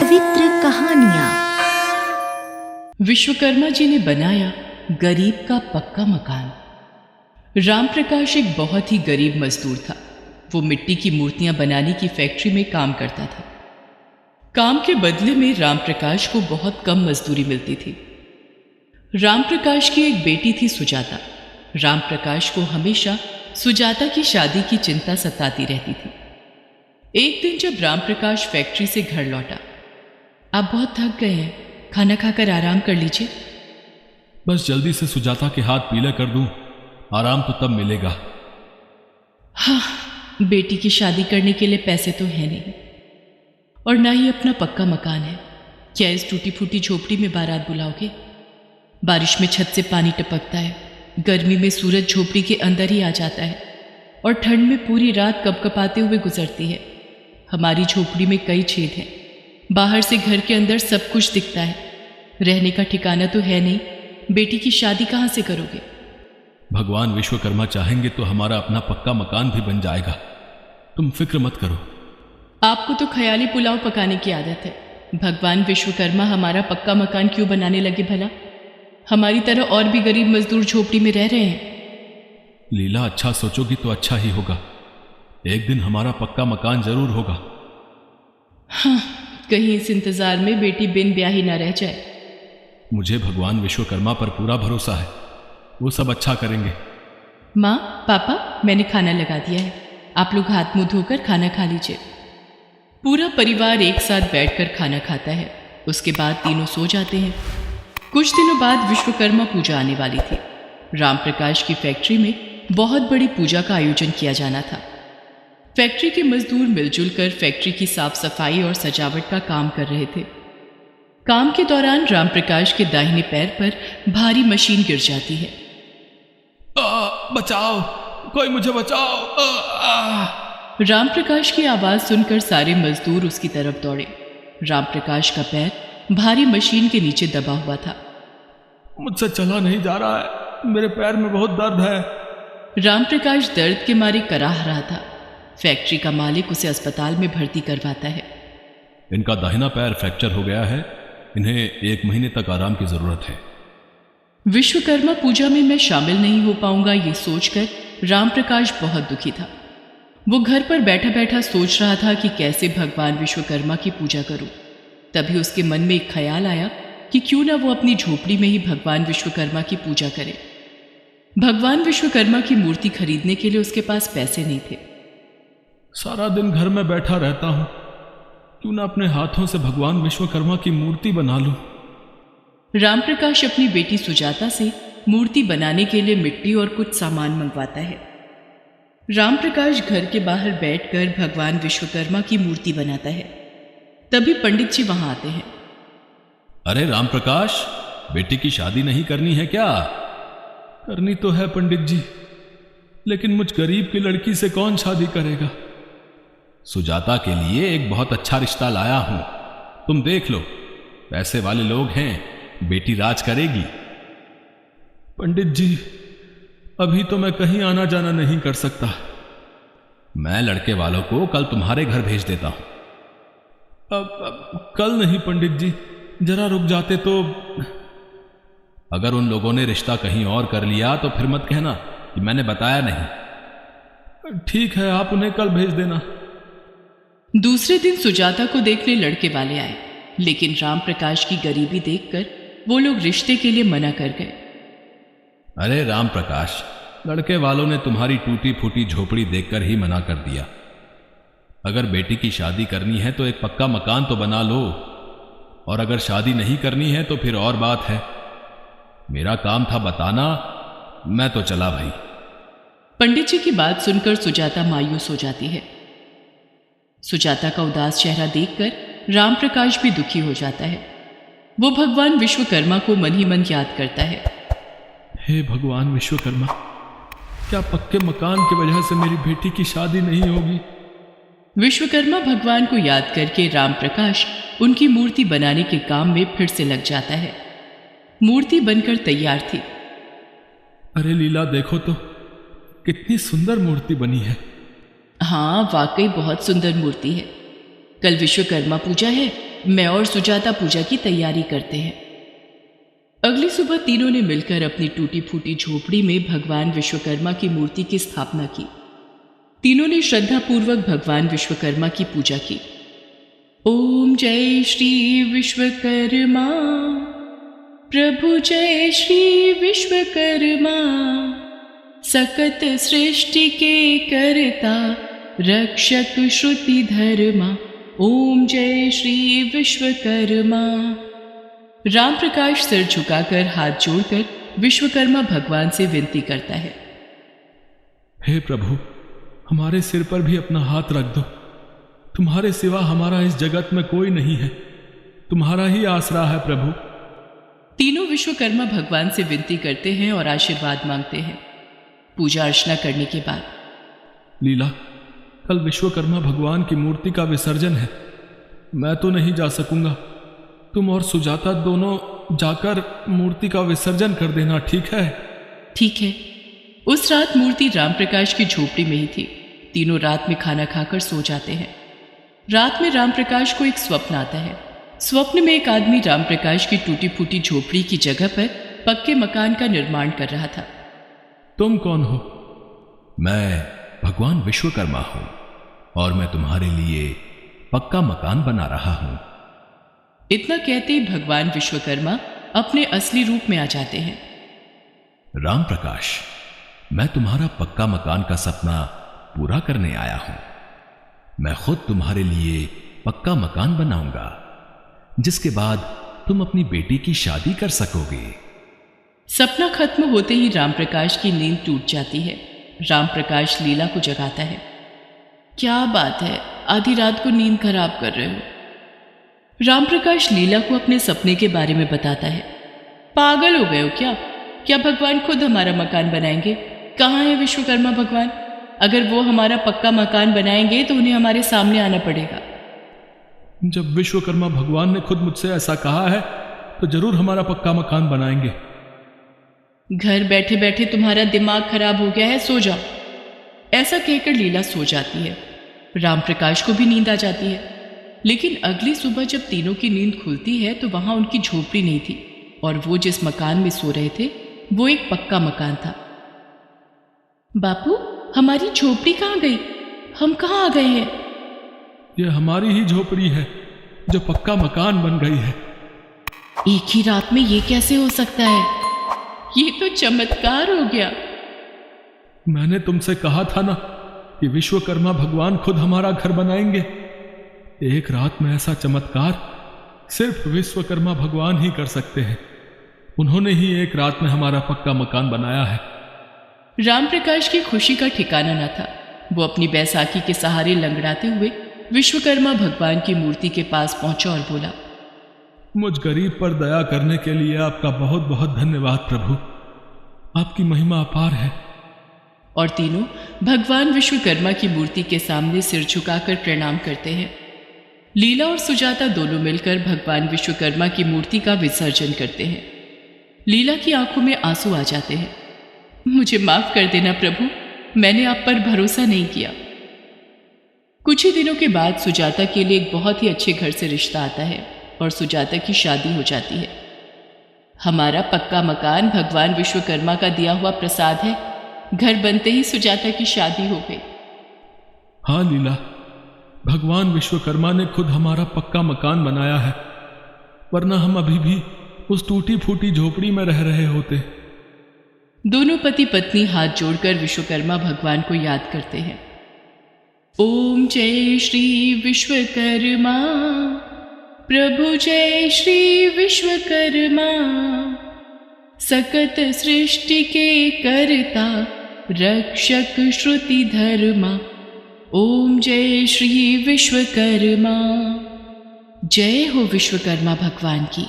पवित्र कहानियां। विश्वकर्मा जी ने बनाया गरीब का पक्का मकान। राम प्रकाश एक बहुत ही गरीब मजदूर था। वो मिट्टी की मूर्तियां बनाने की फैक्ट्री में काम करता था। काम के बदले में राम प्रकाश को बहुत कम मजदूरी मिलती थी। राम प्रकाश की एक बेटी थी सुजाता। राम प्रकाश को हमेशा सुजाता की शादी की चिंता सताती रहती थी। एक दिन जब राम प्रकाश फैक्ट्री से घर लौटा, आप बहुत थक गए हैं, खाना खाकर आराम कर लीजिए। बस जल्दी से सुजाता के हाथ पीले कर दूं, आराम तो तब मिलेगा। हाँ, बेटी की शादी करने के लिए पैसे तो है नहीं और ना ही अपना पक्का मकान है। क्या इस टूटी फूटी झोपड़ी में बारात बुलाओगे? बारिश में छत से पानी टपकता है, गर्मी में सूरज झोपड़ी के अंदर ही आ जाता है और ठंड में पूरी रात कपकपाते हुए गुजरती है। हमारी झोपड़ी में कई छेद हैं, बाहर से घर के अंदर सब कुछ दिखता है। रहने का ठिकाना तो है नहीं, बेटी की शादी कहाँ से करोगे? भगवान विश्वकर्मा चाहेंगे तो हमारा अपना पक्का मकान भी बन जाएगा, तुम फिक्र मत करो। आपको तो ख्याली पुलाव पकाने की आदत है। भगवान विश्वकर्मा हमारा पक्का मकान क्यों बनाने लगे भला? हमारी तरह और भी गरीब मजदूर झोपड़ी में रह रहे हैं। लीला, अच्छा सोचोगी तो अच्छा ही होगा। एक दिन हमारा पक्का मकान जरूर होगा। हाँ, कहीं इस इंतजार में बेटी बिन ब्याही ना रह जाए। मुझे भगवान विश्वकर्मा पर पूरा भरोसा है, वो सब अच्छा करेंगे। माँ, पापा, मैंने खाना लगा दिया है, आप लोग हाथ मुंह धोकर खाना खा लीजिए। पूरा परिवार एक साथ बैठकर खाना खाता है। उसके बाद तीनों सो जाते हैं। कुछ दिनों बाद विश्वकर्मा पूजा आने वाली थी। राम प्रकाश की फैक्ट्री में बहुत बड़ी पूजा का आयोजन किया जाना था। फैक्ट्री के मजदूर मिलजुल कर फैक्ट्री की साफ सफाई और सजावट का काम कर रहे थे। काम के दौरान राम प्रकाश के दाहिने पैर पर भारी मशीन गिर जाती है। बचाओ, कोई मुझे बचाओ। राम प्रकाश की आवाज सुनकर सारे मजदूर उसकी तरफ दौड़े। राम प्रकाश का पैर भारी मशीन के नीचे दबा हुआ था। मुझसे चला नहीं जा रहा है, मेरे पैर में बहुत दर्द है। राम प्रकाश दर्द के मारे कराह रहा था। फैक्ट्री का मालिक उसे अस्पताल में भर्ती करवाता है। इनका दाहिना पैर फ्रैक्चर हो गया है, इन्हें 1 महीने तक आराम की जरूरत है। विश्वकर्मा पूजा में मैं शामिल नहीं हो पाऊंगा, ये सोचकर राम प्रकाश बहुत दुखी था। वो घर पर बैठा बैठा सोच रहा था कि कैसे भगवान विश्वकर्मा की पूजा करूं। तभी उसके मन में एक ख्याल आया कि क्यों ना वो अपनी झोपड़ी में ही भगवान विश्वकर्मा की पूजा करे। भगवान विश्वकर्मा की मूर्ति खरीदने के लिए उसके पास पैसे नहीं थे। सारा दिन घर में बैठा रहता हूं, क्यों ना अपने हाथों से भगवान विश्वकर्मा की मूर्ति बना लूं। राम प्रकाश अपनी बेटी सुजाता से मूर्ति बनाने के लिए मिट्टी और कुछ सामान मंगवाता है। राम प्रकाश घर के बाहर बैठकर भगवान विश्वकर्मा की मूर्ति बनाता है। तभी पंडित जी वहां आते हैं। अरे राम प्रकाश, बेटी की शादी नहीं करनी है क्या? करनी तो है पंडित जी, लेकिन मुझ गरीब की लड़की से कौन शादी करेगा? सुजाता के लिए एक बहुत अच्छा रिश्ता लाया हूं, तुम देख लो। पैसे वाले लोग हैं, बेटी राज करेगी। पंडित जी, अभी तो मैं कहीं आना जाना नहीं कर सकता। मैं लड़के वालों को कल तुम्हारे घर भेज देता हूं। अब कल नहीं पंडित जी, जरा रुक जाते तो। अगर उन लोगों ने रिश्ता कहीं और कर लिया तो फिर मत कहना कि मैंने बताया नहीं। ठीक है, आप उन्हें कल भेज देना। दूसरे दिन सुजाता को देखने लड़के वाले आए, लेकिन राम प्रकाश की गरीबी देखकर वो लोग रिश्ते के लिए मना कर गए। अरे राम प्रकाश, लड़के वालों ने तुम्हारी टूटी फूटी झोपड़ी देखकर ही मना कर दिया। अगर बेटी की शादी करनी है तो एक पक्का मकान तो बना लो, और अगर शादी नहीं करनी है तो फिर और बात है। मेरा काम था बताना, मैं तो चला भाई। पंडित जी की बात सुनकर सुजाता मायूस हो जाती है। सुजाता का उदास चेहरा देखकर राम प्रकाश भी दुखी हो जाता है। वो भगवान विश्वकर्मा को मन ही मन याद करता है। हे भगवान विश्वकर्मा, क्या पक्के मकान की वजह से मेरी बेटी की शादी नहीं होगी? विश्वकर्मा भगवान को याद करके राम प्रकाश उनकी मूर्ति बनाने के काम में फिर से लग जाता है। मूर्ति बनकर तैयार थी। अरे लीला, देखो तो कितनी सुंदर मूर्ति बनी है। हाँ, वाकई बहुत सुंदर मूर्ति है। कल विश्वकर्मा पूजा है मैं और सुजाता पूजा की तैयारी करते हैं। अगली सुबह तीनों ने मिलकर अपनी टूटी फूटी झोपड़ी में भगवान विश्वकर्मा की मूर्ति की स्थापना की। तीनों ने श्रद्धापूर्वक भगवान विश्वकर्मा की पूजा की। ओम जय श्री विश्वकर्मा, प्रभु जय श्री विश्वकर्मा, सकत सृष्टि के कर्ता, रक्षक श्रुति धर्मा। ओम जय श्री विश्वकर्मा। राम प्रकाश सिर झुकाकर हाथ जोड़कर विश्वकर्मा भगवान से विनती करता है। हे प्रभु, हमारे सिर पर भी अपना हाथ रख दो। तुम्हारे सिवा हमारा इस जगत में कोई नहीं है, तुम्हारा ही आसरा है प्रभु। तीनों विश्वकर्मा भगवान से विनती करते हैं और आशीर्वाद मांगते हैं। पूजा अर्चना करने के बाद, लीला, कल विश्वकर्मा भगवान की मूर्ति का विसर्जन है, मैं तो नहीं जा सकूंगा। तुम और सुजाता दोनों जाकर मूर्ति का विसर्जन कर देना, ठीक है? ठीक है। उस रात मूर्ति राम प्रकाश की झोपड़ी में ही थी। तीनों रात में खाना खाकर सो जाते हैं। रात में राम प्रकाश को एक स्वप्न आता है। स्वप्न में एक आदमी राम प्रकाश की टूटी फूटी झोपड़ी की जगह पर पक्के मकान का निर्माण कर रहा था। तुम कौन हो? मैं भगवान विश्वकर्मा हूं और मैं तुम्हारे लिए पक्का मकान बना रहा हूं। इतना कहते ही भगवान विश्वकर्मा अपने असली रूप में आ जाते हैं। राम प्रकाश, मैं तुम्हारा पक्का मकान का सपना पूरा करने आया हूं। मैं खुद तुम्हारे लिए पक्का मकान बनाऊंगा, जिसके बाद तुम अपनी बेटी की शादी कर सकोगे। सपना खत्म होते ही राम प्रकाश की नींद टूट जाती है। राम प्रकाश लीला को जगाता है। क्या बात है, आधी रात को नींद खराब कर रहे हो? राम प्रकाश लीला को अपने सपने के बारे में बताता है। पागल हो गए हो क्या? क्या भगवान खुद हमारा मकान बनाएंगे? कहाँ है विश्वकर्मा भगवान? अगर वो हमारा पक्का मकान बनाएंगे तो उन्हें हमारे सामने आना पड़ेगा। जब विश्वकर्मा भगवान ने खुद मुझसे ऐसा कहा है तो जरूर हमारा पक्का मकान बनाएंगे। घर बैठे बैठे तुम्हारा दिमाग खराब हो गया है, सो जाओ। ऐसा कहकर लीला सो जाती है। राम प्रकाश को भी नींद आ जाती है। लेकिन अगली सुबह जब तीनों की नींद खुलती है तो वहां उनकी झोपड़ी नहीं थी और वो जिस मकान में सो रहे थे वो एक पक्का मकान था। बापू, हमारी झोपड़ी कहाँ गई? हम कहाँ आ गए हैं? यह हमारी ही झोपड़ी है जो पक्का मकान बन गई है। एक ही रात में ये कैसे हो सकता है? ये तो चमत्कार हो गया। मैंने तुमसे कहा था ना कि विश्वकर्मा भगवान खुद हमारा घर बनाएंगे। एक रात में ऐसा चमत्कार सिर्फ विश्वकर्मा भगवान ही कर सकते हैं। उन्होंने ही एक रात में हमारा पक्का मकान बनाया है। राम प्रकाश की खुशी का ठिकाना न था। वो अपनी बैसाखी के सहारे लंगड़ाते हुए विश्वकर्मा भगवान की मूर्ति के पास पहुंचा और बोला, मुझ गरीब पर दया करने के लिए आपका बहुत बहुत धन्यवाद प्रभु। आपकी महिमा अपार है। और तीनों भगवान विश्वकर्मा की मूर्ति के सामने सिर झुकाकर प्रणाम करते हैं। लीला और सुजाता दोनों मिलकर भगवान विश्वकर्मा की मूर्ति का विसर्जन करते हैं। लीला की आंखों में आंसू आ जाते हैं। मुझे माफ कर देना प्रभु, मैंने आप पर भरोसा नहीं किया। कुछ ही दिनों के बाद सुजाता के लिए एक बहुत ही अच्छे घर से रिश्ता आता है और सुजाता की शादी हो जाती है। हमारा पक्का मकान भगवान विश्वकर्मा का दिया हुआ प्रसाद है। घर बनते ही सुजाता की शादी हो गई। हाँ लीला, भगवान विश्वकर्मा ने खुद हमारा पक्का मकान बनाया है, वरना हम अभी भी उस टूटी फूटी झोपड़ी में रह रहे होते। दोनों पति पत्नी हाथ जोड़कर विश्वकर्मा भगवान को याद करते हैं। ओम जय श्री विश्वकर्मा, प्रभु जय श्री विश्वकर्मा, सकत सृष्टि के कर्ता, रक्षक श्रुति धर्मा। ओम जय श्री विश्वकर्मा। जय हो विश्वकर्मा भगवान की।